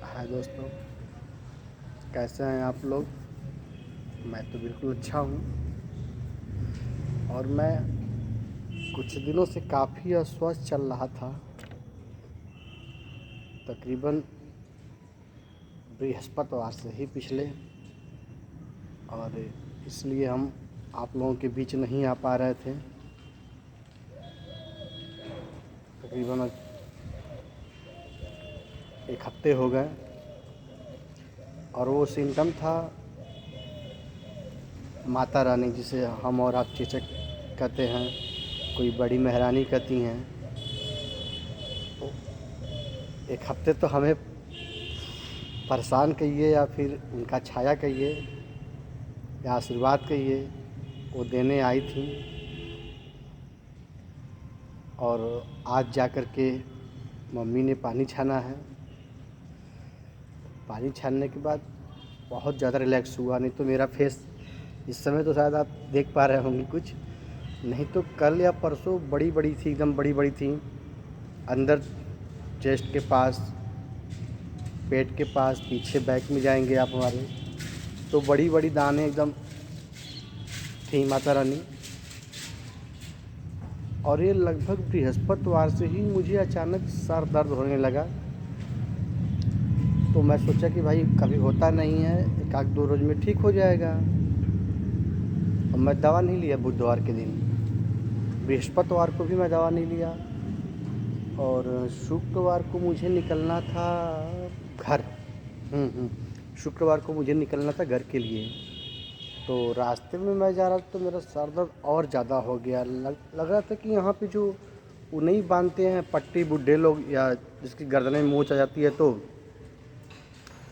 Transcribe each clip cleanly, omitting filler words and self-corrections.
हाय दोस्तों, कैसे हैं आप लोग। मैं तो बिल्कुल अच्छा हूँ। और मैं कुछ दिनों से काफ़ी अस्वस्थ चल रहा था। तकरीबन बृहस्पतिवार से ही पिछले, और इसलिए हम आप लोगों के बीच नहीं आ पा रहे थे। तकरीबन एक हफ्ते हो गए। और वो सिम्टम था माता रानी, जिसे हम और आप चेचक कहते हैं, कोई बड़ी महारानी कहती हैं। तो एक हफ्ते तो हमें परेशान कहिए या फिर उनका छाया कहिए या आशीर्वाद कहिए, वो देने आई थी। और आज जा कर के मम्मी ने पानी छाना है। पानी छानने के बाद बहुत ज़्यादा रिलैक्स हुआ। नहीं तो मेरा फेस इस समय तो शायद आप देख पा रहे होंगे कुछ, नहीं तो कल या परसों बड़ी बड़ी थी, एकदम बड़ी बड़ी थी। अंदर चेस्ट के पास, पेट के पास, पीछे बैक में जाएंगे आप हमारे, तो बड़ी बड़ी दाने एकदम थी माता रानी। और ये लगभग बृहस्पतिवार से ही मुझे अचानक सर दर्द होने लगा। तो मैं सोचा कि भाई कभी होता नहीं है, एक आध दो रोज़ में ठीक हो जाएगा। और मैं दवा नहीं लिया बुधवार के दिन, बृहस्पतिवार को भी मैं दवा नहीं लिया। और शुक्रवार को मुझे निकलना था घर। शुक्रवार को मुझे निकलना था घर के लिए। तो रास्ते में मैं जा रहा था तो मेरा सर दर्द और ज़्यादा हो गया। लग रहा था कि यहाँ पे जो वो नहीं बांधते हैं पट्टी बूढ़े लोग, या जिसकी गर्दन में मोच आ जाती है तो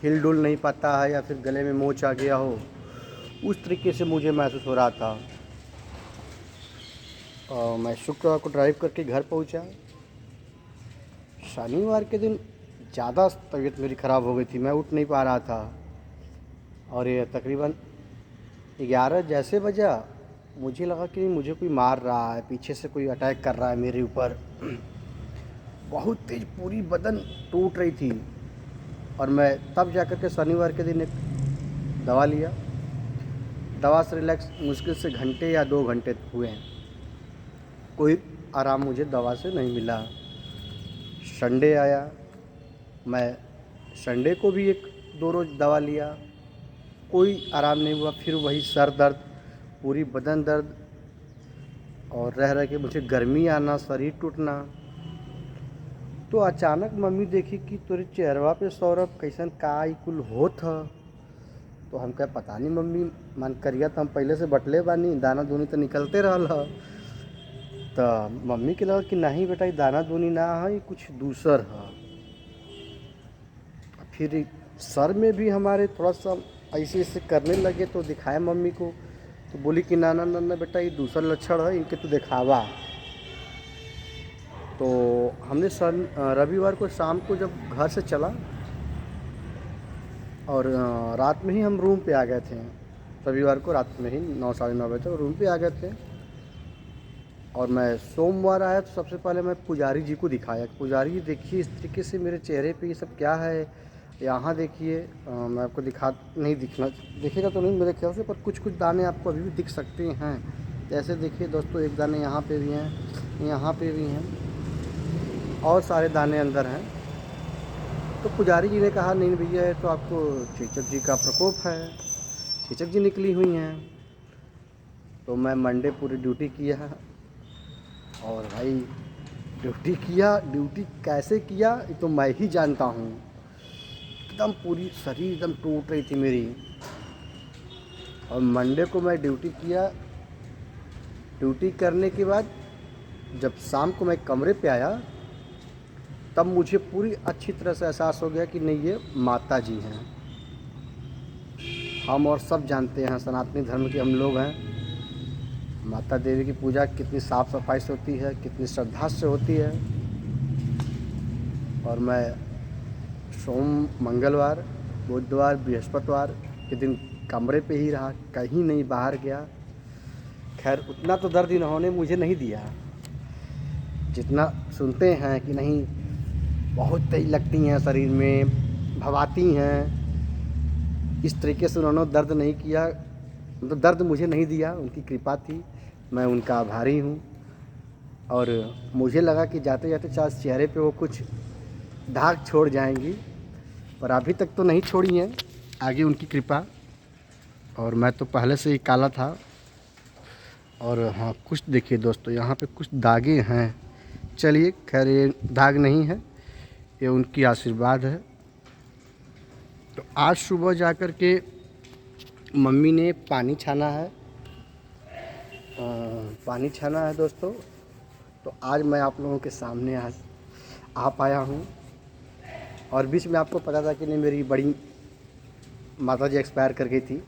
हिल डुल नहीं पाता है, या फिर गले में मोच आ गया हो, उस तरीके से मुझे महसूस हो रहा था। और मैं शुक्रवार को ड्राइव करके घर पहुँचा। शनिवार के दिन ज़्यादा तबीयत मेरी ख़राब हो गई थी, मैं उठ नहीं पा रहा था। और ये तकरीबन 11 जैसे बजा, मुझे लगा कि मुझे कोई मार रहा है, पीछे से कोई अटैक कर रहा है मेरे ऊपर। बहुत तेज़ पूरी बदन टूट रही थी। और मैं तब जा कर के शनिवार के दिन एक दवा लिया। दवा से रिलैक्स मुश्किल से घंटे या 2 घंटे हुए हैं, कोई आराम मुझे दवा से नहीं मिला। संडे आया, मैं संडे को भी एक 2 रोज़ दवा लिया, कोई आराम नहीं हुआ। फिर वही सर दर्द, पूरी बदन दर्द, और रह रह के मुझे गर्मी आना, शरीर टूटना। तो अचानक मम्मी देखी कि तोरे चेहरवा पे सौरभ कैसन का कुल होत ह। तो हम कहे पता नहीं मम्मी, मन करिया तो हम पहले से बटले बानी, दाना दूनी तो निकलते रहल ह। तो मम्मी के लगा कि नहीं बेटा, ये दाना दूनी ना है, ये कुछ दूसर है। फिर सर में भी हमारे थोड़ा सा ऐसे ऐसे करने लगे, तो दिखाया मम्मी को। तो बोली कि ना ना ना ना बेटा, ये दूसरा लक्षण है, इनके तो दिखावा। तो हमने रविवार को शाम को जब घर से चला, और रात में ही हम रूम पे आ गए थे। रविवार को रात में ही 9 साढ़े 9 बजे तक रूम पे आ गए थे। और मैं सोमवार आया तो सबसे पहले मैं पुजारी जी को दिखाया। पुजारी जी देखिए इस तरीके से मेरे चेहरे पे ये सब क्या है, यहाँ देखिए। मैं आपको दिखेगा तो नहीं मेरे ख्याल से, पर कुछ कुछ दाने आपको अभी भी दिख सकते हैं। जैसे देखिए दोस्तों, एक दाने यहाँ पे भी हैं, यहाँ पे भी हैं, और सारे दाने अंदर हैं। तो पुजारी जी ने कहा नहीं भैया, ये तो आपको चेचक जी का प्रकोप है, चेचक जी निकली हुई हैं। तो मैं मंडे पूरी ड्यूटी किया। और भाई ड्यूटी कैसे किया ये तो मैं ही जानता हूँ। एकदम पूरी शरीर एकदम टूट रही थी मेरी। और मंडे को मैं ड्यूटी किया। ड्यूटी करने के बाद जब शाम को मैं कमरे पे आया, तब मुझे पूरी अच्छी तरह से एहसास हो गया कि नहीं, ये माता जी हैं। हम और सब जानते हैं, सनातनी धर्म के हम लोग हैं। माता देवी की पूजा कितनी साफ़ सफाई से होती है, कितनी श्रद्धा से होती है। और मैं मंगलवार, बुधवार, बृहस्पतिवार के दिन कमरे पे ही रहा, कहीं नहीं बाहर गया। खैर उतना तो दर्द इन्होंने मुझे नहीं दिया जितना सुनते हैं कि नहीं, बहुत तेज लगती हैं शरीर में, भवाती हैं। इस तरीके से उन्होंने दर्द नहीं किया, मतलब दर्द मुझे नहीं दिया, उनकी कृपा थी। मैं उनका आभारी हूँ। और मुझे लगा कि जाते जाते शायद चेहरे पे वो कुछ दाग छोड़ जाएंगी, पर अभी तक तो नहीं छोड़ी हैं, आगे उनकी कृपा। और मैं तो पहले से ही काला था। और हाँ, कुछ देखिए दोस्तों, यहाँ पे कुछ दागे हैं। चलिए खैर, ये दाग नहीं है, ये उनकी आशीर्वाद है। तो आज सुबह जा कर के मम्मी ने पानी छाना है, पानी छाना है दोस्तों। तो आज मैं आप लोगों के सामने आज आ पाया हूँ। और बीच में आपको पता था कि नहीं, मेरी बड़ी माताजी एक्सपायर कर गई थी,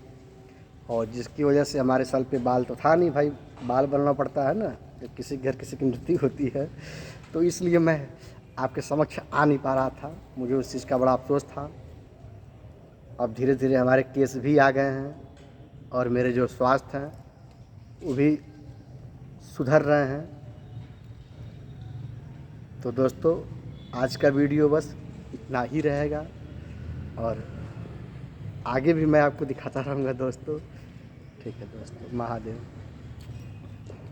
और जिसकी वजह से हमारे सर पे बाल तो था नहीं भाई, बाल बनना पड़ता है ना जब किसी घर किसी की मृत्यु होती है। तो इसलिए मैं आपके समक्ष आ नहीं पा रहा था, मुझे उस चीज़ का बड़ा अफसोस था। अब धीरे धीरे हमारे केस भी आ गए हैं, और मेरे जो स्वास्थ्य हैं वो भी सुधर रहे हैं। तो दोस्तों, आज का वीडियो बस इतना ही रहेगा, और आगे भी मैं आपको दिखाता रहूँगा दोस्तों। ठीक है दोस्तों, महादेव।